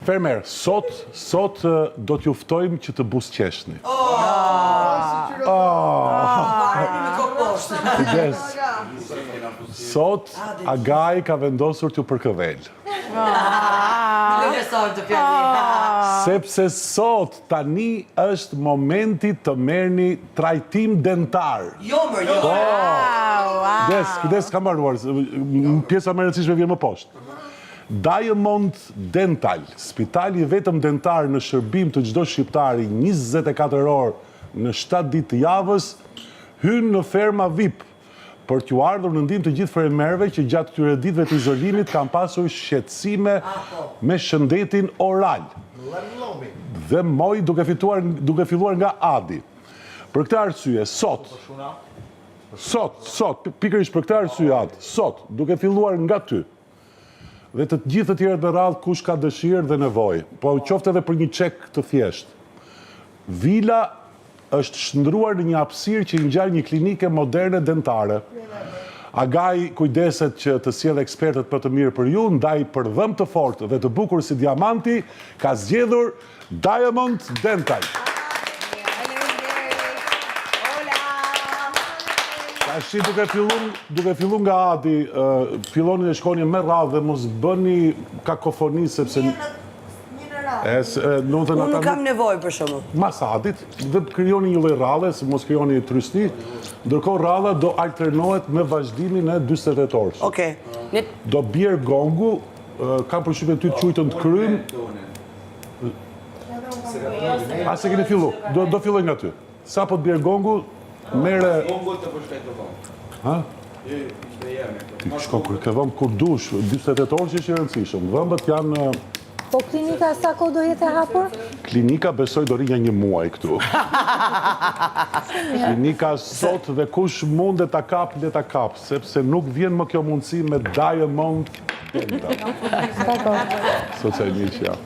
Fermer, sot do t'ju ftojmë që të busqeshni. Sot, Agaj ka vendosur t'ju përkëvel. Sepse sot tani është momenti të merrni trajtim dentar. Kujdes ka marruar, pjesa më e rëndësishme vjen më poshtë. Diamond Dental, spitali vetëm dentar në shërbim të çdo shqiptari 24 orë në 7 ditë të javës, hyn në ferma VIP për t'ju ardhur në ndihmë të gjithë fermerëve që gjatë këtyre ditëve të izolimit kanë pasur shqetësime me shëndetin oral. Dhe moj duke filluar nga Adi. Për këtë arsye, sot, pikërisht për këtë arsye, Adi, sot, duke filluar nga ty, dhe të gjithë të tjerët me radhë kush ka dëshirë dhe nevojë, po qoftë edhe për një çek të thjeshtë. Vila është shndruar në një hapësirë që ngjan një klinike moderne dentare. Agaj kujdeset që të sjellë ekspertët për të mirë për ju, ndaj për dhëm të fortë dhe të bukur si diamanti, ka zgjedhur Diamond Dental. Tashi duke filluar nga Adi, filloni dhe shkoni me radhë dhe mos bëni kakofoni sepse Unë nuk kam nevojë për shembull. Mas Adit, dhe krijoni një lloj rradhe, se mos krijoni trysni, ndërkohë rradha do alternohet me vazhdimin e 48 orës. Okej. Do bjer gongu, kam përshtypjen ty të quajtën të krym. A se keni fillu? Do filloj nga ty. Sa po të bjer gongu, merre Gongu të përshtet të vonë. Ha? Shko kur ke vëmë kur dush, 48 orë që është i rëndësishëm. Vëmbët janë. Po klinika sa kohë do jetë e hapur? Klinika besoj do rinja një muaj këtu. Klinika sot dhe kush mund dhe ta kap, le ta kap, sepse nuk vjen më kjo mundësi me Diamond Dental. Sot se një që ja.